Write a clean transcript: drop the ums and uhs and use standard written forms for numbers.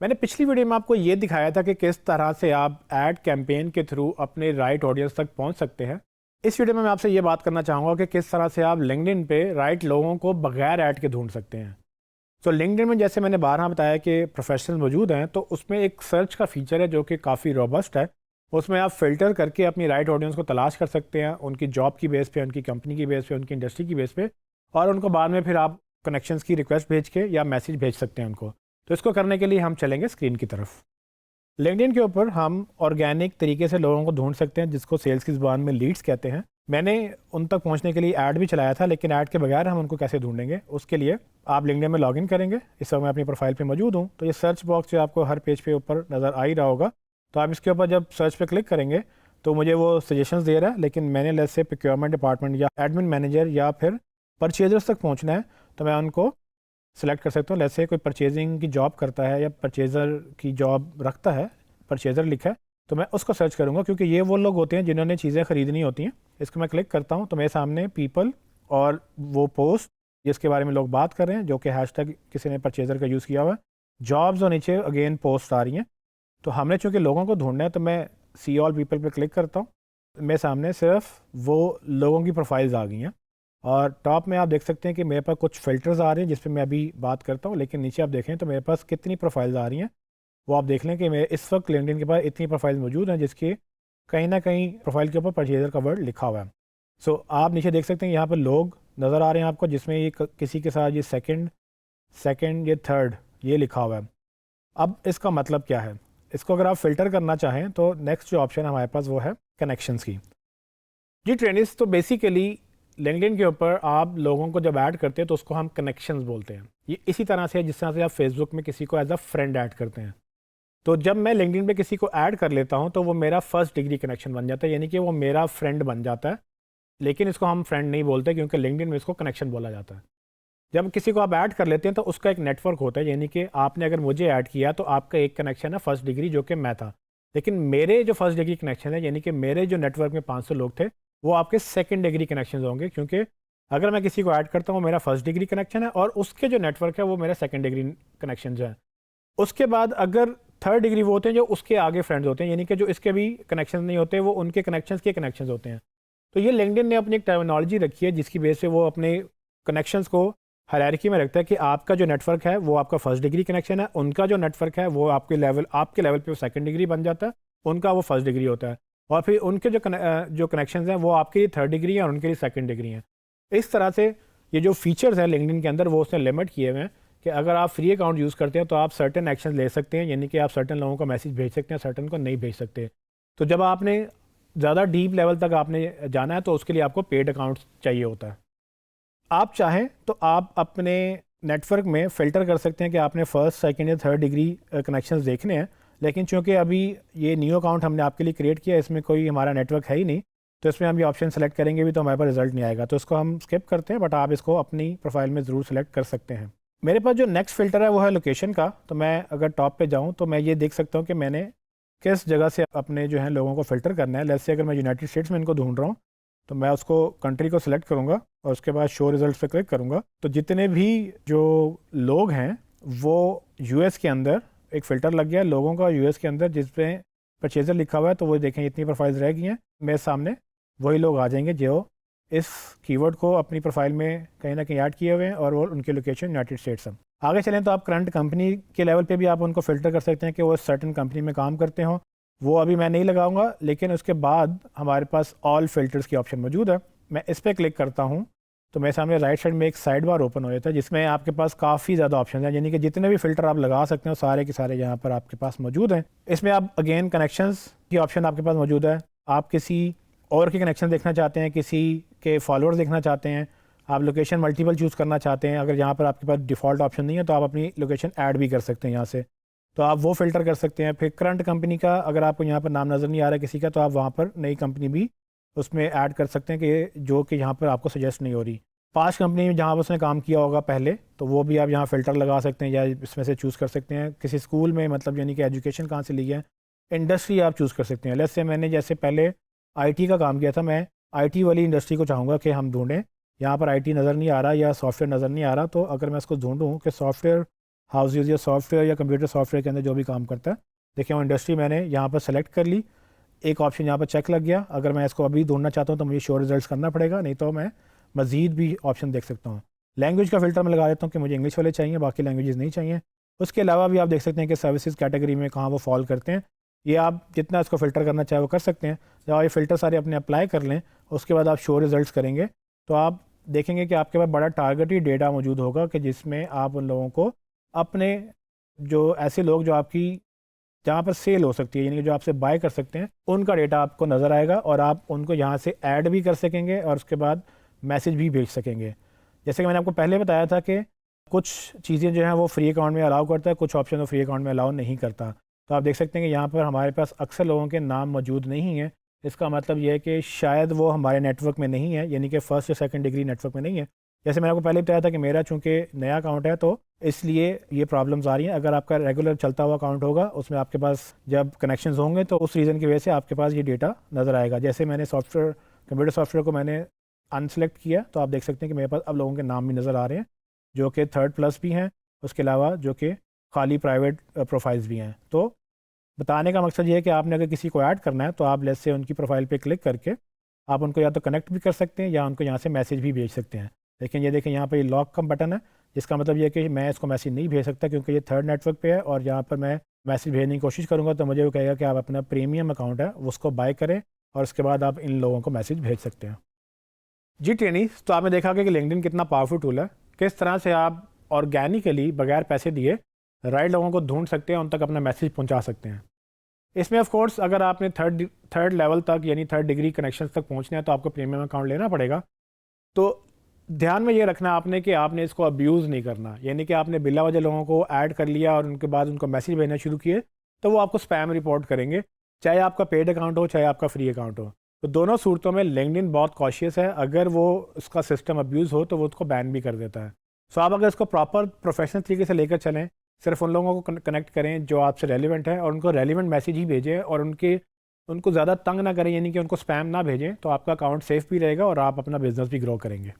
मैंने पिछली वीडियो में आपको ये दिखाया था कि किस तरह से आप एड कैंपेन के थ्रू अपने राइट ऑडियंस तक पहुंच सकते हैं। इस वीडियो में मैं आपसे ये बात करना चाहूँगा कि किस तरह से आप लिंक्डइन पे राइट लोगों को बगैर ऐड के ढूंढ सकते हैं। तो लिंक्डइन में जैसे मैंने बारहा बताया कि प्रोफेशनल मौजूद हैं, तो उसमें एक सर्च का फीचर है जो कि काफ़ी रोबस्ट है। उसमें आप फ़िल्टर करके अपनी राइट ऑडियंस को तलाश कर सकते हैं, उनकी जॉब की बेस पे, उनकी कंपनी की बेस पे, उनकी इंडस्ट्री की बेस पे, और उनको बाद में फिर आप कनेक्शंस की रिक्वेस्ट भेज के या मैसेज भेज सकते हैं उनको। तो इसको करने के लिए हम चलेंगे स्क्रीन की तरफ। लिंक्डइन के ऊपर हम ऑर्गेनिक तरीके से लोगों को ढूंढ सकते हैं, जिसको सेल्स की ज़ुबान में लीड्स कहते हैं। मैंने उन तक पहुंचने के लिए ऐड भी चलाया था, लेकिन ऐड के बगैर हम उनको कैसे ढूंढेंगे, उसके लिए आप लिंक्डइन में लॉगिन करेंगे। इस समय मैं अपनी प्रोफाइल पे मौजूद हूँ, तो ये सर्च बॉक्स जो आपको हर पेज पे ऊपर नज़र आ ही रहा होगा, तो आप इसके ऊपर जब सर्च पे क्लिक करेंगे तो मुझे वो सजेशंस दे रहा है। लेकिन मैंने लेट्स से प्रोक्योरमेंट डिपार्टमेंट या एडमिन मैनेजर या फिर परचेजर्स तक पहुँचना है, तो मैं उनको सेलेक्ट कर सकता हूँ। लेट्स से कोई परचेजिंग की जॉब करता है या परचेज़र की जॉब रखता है, परचेज़र लिखा है, तो मैं उसको सर्च करूँगा, क्योंकि ये वो लोग होते हैं जिन्होंने चीज़ें ख़रीदनी होती हैं। इसको मैं क्लिक करता हूँ तो मेरे सामने पीपल और वो पोस्ट जिसके बारे में लोग बात कर रहे हैं, जो कि हैशटैग किसी ने परचेज़र का यूज़ किया हुआ है, जॉब्स और नीचे अगेन पोस्ट आ रही हैं। तो हमने चूँकि लोगों को ढूंढना है, तो मैं सी ऑल पीपल पर क्लिक करता हूँ। मेरे सामने सिर्फ वो लोगों की प्रोफाइल्स आ गई हैं, और टॉप में आप देख सकते हैं कि मेरे पास कुछ फ़िल्टर्स आ रहे हैं जिस पे मैं अभी बात करता हूँ। लेकिन नीचे आप देखें तो मेरे पास कितनी प्रोफाइल्स आ रही हैं, वो आप देख लें कि मेरे इस वक्त लिंक्डइन के पास इतनी प्रोफाइल मौजूद हैं जिसकी कहीं ना कहीं प्रोफाइल के ऊपर परचेजर का वर्ड लिखा हुआ है। सो आप नीचे देख सकते हैं यहाँ पर लोग नज़र आ रहे हैं आपको, जिसमें ये किसी के साथ ये सेकंड सेकंड ये थर्ड ये लिखा हुआ है। अब इसका मतलब क्या है? इसको अगर आप फ़िल्टर करना चाहें तो नेक्स्ट जो ऑप्शन हमारे पास वो है कनेक्शंस की। जी ट्रेंड्स, तो बेसिकली लिंक्डइन के ऊपर आप लोगों को जब ऐड करते हैं तो उसको हम कनेक्शंस बोलते हैं। ये इसी तरह से है जिस तरह से आप फेसबुक में किसी को एज अ फ्रेंड ऐड करते हैं। तो जब मैं लिंक्डइन पे किसी को ऐड कर लेता हूँ तो वो मेरा फर्स्ट डिग्री कनेक्शन बन जाता है, यानी कि वो मेरा फ्रेंड बन जाता है। लेकिन इसको हम फ्रेंड नहीं बोलते, क्योंकि लिंक्डइन में इसको कनेक्शन बोला जाता है। जब किसी को आप ऐड कर लेते हैं तो उसका एक नेटवर्क होता है, यानी कि आपने अगर मुझे ऐड किया तो आपका एक कनेक्शन है फर्स्ट डिग्री, जो कि मैं था। लेकिन मेरे जो फर्स्ट डिग्री कनेक्शन है, यानी कि मेरे जो नेटवर्क में 500 लोग थे, वो आपके सेकंड डिग्री कनेक्शन होंगे, क्योंकि अगर मैं किसी को ऐड करता हूँ मेरा फर्स्ट डिग्री कनेक्शन है और उसके जो नेटवर्क है वो मेरा सेकंड डिग्री कनेक्शन है। उसके बाद अगर थर्ड डिग्री वो होते हैं जो उसके आगे फ्रेंड्स होते हैं, यानी कि जो इसके भी कनेक्शन नहीं होते, वो उनके कनेक्शंस के कनेक्शंस होते हैं। तो ये लिंक्डइन ने अपनी एक टर्मिनोलॉजी रखी है जिसकी बेस से वो अपने कनेक्शंस को हायरार्की में रखता है कि आपका जो नेटवर्क है वो आपका फर्स्ट डिग्री कनेक्शन है, उनका जो नेटवर्क है वो आपके लेवल पे सेकंड डिग्री बन जाता है, उनका वो फर्स्ट डिग्री होता है, और फिर उनके जो कनेक्शंस हैं वो आपके लिए थर्ड डिग्री हैं और उनके लिए सेकंड डिग्री हैं। इस तरह से ये जो फीचर्स हैं लिंक्डइन के अंदर वो उसने लिमिट किए हुए हैं कि अगर आप फ्री अकाउंट यूज़ करते हैं तो आप सर्टेन एक्शन ले सकते हैं, यानी कि आप सर्टेन लोगों को मैसेज भेज सकते हैं, सर्टेन को नहीं भेज सकते। तो जब आपने ज़्यादा डीप लेवल तक आपने जाना है तो उसके लिए आपको पेड अकाउंट चाहिए होता है। आप चाहें तो आप अपने नेटवर्क में फ़िल्टर कर सकते हैं कि आपने फर्स्ट सेकंड या थर्ड डिग्री कनेक्शंस देखने हैं। लेकिन चूंकि अभी ये न्यू अकाउंट हमने आपके लिए क्रिएट किया है, इसमें कोई हमारा नेटवर्क है ही नहीं, तो इसमें हम ये ऑप्शन सेलेक्ट करेंगे भी तो हमारे पास रिजल्ट नहीं आएगा, तो इसको हम स्किप करते हैं। बट आप इसको अपनी प्रोफाइल में ज़रूर सेलेक्ट कर सकते हैं। मेरे पास जो नेक्स्ट फ़िल्टर है वो है लोकेशन का। तो मैं अगर टॉप पे जाऊँ तो मैं ये देख सकता हूँ कि मैंने किस जगह से अपने जो है लोगों को फ़िल्टर करना है। लेट्स से अगर मैं यूनाइटेड स्टेट्स में इनको ढूंढ रहा हूँ तो मैं उसको कंट्री को सिलेक्ट करूँगा और उसके बाद शो रिजल्ट पे क्लिक करूँगा। तो जितने भी जो लोग हैं वो यूएस के अंदर एक फ़िल्टर लग गया है लोगों का यूएस के अंदर, जिस पे परचेज़र लिखा हुआ है। तो वो देखें इतनी प्रोफाइल्स रह गई हैं, मेरे सामने वही लोग आ जाएंगे जो इस कीवर्ड को अपनी प्रोफाइल में कहीं ना कहीं ऐड किए हुए हैं और वो उनकी लोकेशन यूनाइटेड स्टेट्स है। आगे चलें तो आप करंट कंपनी के लेवल पे भी आप उनको फ़िल्टर कर सकते हैं कि वो सर्टन कंपनी में काम करते हों। वो अभी मैं नहीं लगाऊंगा, लेकिन उसके बाद हमारे पास ऑल फिल्टर्स की ऑप्शन मौजूद है। मैं इस पर क्लिक करता हूँ तो मेरे सामने राइट साइड में एक साइड बार ओपन हो जाता है जिसमें आपके पास काफ़ी ज़्यादा ऑप्शन हैं, यानी कि जितने भी फ़िल्टर आप लगा सकते हैं सारे के सारे यहाँ पर आपके पास मौजूद हैं। इसमें आप अगेन कनेक्शंस की ऑप्शन आपके पास मौजूद है। आप किसी और के कनेक्शन देखना चाहते हैं, किसी के फॉलोअर्स देखना चाहते हैं, आप लोकेशन मल्टीपल चूज़ करना चाहते हैं। अगर यहाँ पर आपके पास डिफ़ॉल्ट ऑप्शन नहीं है तो आप अपनी लोकेशन ऐड भी कर सकते हैं यहाँ से, तो आप वो फ़िल्टर कर सकते हैं। फिर करंट कंपनी का अगर आपको यहाँ पर नाम नज़र नहीं आ रहा है किसी का, तो आप वहाँ पर नई कंपनी भी उसमें ऐड कर सकते हैं कि जो कि यहाँ पर आपको सजेस्ट नहीं हो रही। पांच कंपनी में जहाँ पर उसने काम किया होगा पहले, तो वो भी आप यहाँ फ़िल्टर लगा सकते हैं या इसमें से चूज़ कर सकते हैं। किसी स्कूल में मतलब यानी कि एजुकेशन कहाँ से ली है, इंडस्ट्री आप चूज़ कर सकते हैं। जैसे मैंने जैसे पहले आईटी का काम किया था, मैं आईटी वाली इंडस्ट्री को चाहूँगा कि हम ढूंढें। यहाँ पर आईटी नज़र नहीं आ रहा या सॉफ्टवेयर नज़र नहीं आ रहा, तो अगर मैं इसको ढूंढूँ कि सॉफ्टवेयर हाउस यूज या सॉफ्टवेयर या कंप्यूटर सॉफ्टवेयर के अंदर जो भी काम करता है। देखिए वो इंडस्ट्री मैंने यहाँ पर सेलेक्ट कर ली, एक ऑप्शन यहाँ पर चेक लग गया। अगर मैं इसको अभी ढूंढना चाहता हूँ तो मुझे शो रिजल्ट्स करना पड़ेगा, नहीं तो मैं मज़ीद भी ऑप्शन देख सकता हूँ। लैंग्वेज का फ़िल्टर मैं लगा देता हूँ कि मुझे इंग्लिश वाले चाहिए, बाकी लैंग्वेजेस नहीं चाहिए। उसके अलावा भी आप देख सकते हैं कि सर्विसेज कैटेगरी में कहाँ वो फॉल करते हैं। ये आप जितना इसको फ़िल्टर करना चाहे वो कर सकते हैं। जब आप ये फ़िल्टर सारे अपने अप्लाई कर लें, उसके बाद आप शो रिजल्ट्स करेंगे तो आप देखेंगे कि आपके पास बड़ा टारगेटेड डेटा मौजूद होगा कि जिसमें आप उन लोगों को अपने, जो ऐसे लोग जो आपकी जहाँ पर सेल हो सकती है, यानी कि जो आपसे बाय कर सकते हैं, उनका डेटा आपको नज़र आएगा और आप उनको यहाँ से ऐड भी कर सकेंगे और उसके बाद मैसेज भी भेज सकेंगे। जैसे कि मैंने आपको पहले बताया था कि कुछ चीज़ें जो हैं वो फ्री अकाउंट में अलाउ करता है, कुछ ऑप्शन वो फ्री अकाउंट में अलाउ नहीं करता। तो आप देख सकते हैं कि यहाँ पर हमारे पास अक्सर लोगों के नाम मौजूद नहीं है। इसका मतलब ये है कि शायद वो हमारे नेटवर्क में नहीं है, यानी कि फ़र्स्ट या सेकंड डिग्री नेटवर्क में नहीं है। जैसे मैंने आपको पहले बताया था कि मेरा चूँकि नया अकाउंट है तो इसलिए ये प्रॉब्लम्स आ रही हैं। अगर आपका रेगुलर चलता हुआ अकाउंट होगा, उसमें आपके पास जब कनेक्शंस होंगे तो उस रीज़न की वजह से आपके पास ये डेटा नज़र आएगा। जैसे मैंने सॉफ्टवेयर, कंप्यूटर सॉफ्टवेयर को मैंने अनसेलेक्ट किया तो आप देख सकते हैं कि मेरे पास अब लोगों के नाम भी नज़र आ रहे हैं जो कि थर्ड प्लस भी हैं, उसके अलावा जो कि खाली प्राइवेट प्रोफाइल्स भी हैं। तो बताने का मकसद ये है कि आपने अगर किसी को ऐड करना है तो आप लेट्स से उनकी प्रोफाइल पे क्लिक करके आप उनको या तो कनेक्ट भी कर सकते हैं या उनको यहाँ से मैसेज भी भेज सकते हैं। लेकिन ये देखें यहाँ पर ये लॉक का बटन है, जिसका मतलब ये है कि मैं इसको मैसेज नहीं भेज सकता क्योंकि ये थर्ड नेटवर्क पे है और यहाँ पर मैं मैसेज भेजने की कोशिश करूँगा तो मुझे वो कहेगा कि आप अपना प्रीमियम अकाउंट है उसको बाय करें और उसके बाद आप इन लोगों को मैसेज भेज सकते हैं। जी ट्रेनीज, तो आपने देखा कि लिंक्डइन कितना पावरफुल टूल है, किस तरह से आप ऑर्गेनिकली बगैर पैसे दिए राइट लोगों को ढूंढ सकते हैं, उन तक अपना मैसेज पहुंचा सकते हैं। इसमें ऑफ कोर्स अगर आपने थर्ड लेवल तक यानी थर्ड डिग्री कनेक्शन तक पहुंचना है तो आपको प्रीमियम अकाउंट लेना पड़ेगा। तो ध्यान में ये रखना आपने कि आपने इसको अब्यूज़ नहीं करना, यानी कि आपने बिला वजह लोगों को ऐड कर लिया और उनके बाद उनको मैसेज भेजना शुरू किए तो वो आपको स्पैम रिपोर्ट करेंगे, चाहे आपका पेड अकाउंट हो चाहे आपका फ्री अकाउंट हो। तो दोनों सूरतों में लिंक्डइन बहुत कॉशियस है, अगर वो उसका सिस्टम अब्यूज़ हो तो वो उसको बैन भी कर देता है। सो आप अगर इसको प्रॉपर प्रोफेशनल तरीके से लेकर चलें, सिर्फ उन लोगों को कनेक्ट करें जो आपसे रेलिवेंट है और उनको रेलिवेंट मैसेज ही भेजें और उनको ज़्यादा तंग ना करें, यानी कि उनको स्पैम ना भेजें, तो आपका अकाउंट सेफ़ भी रहेगा और आप अपना बिजनेस भी ग्रो करेंगे।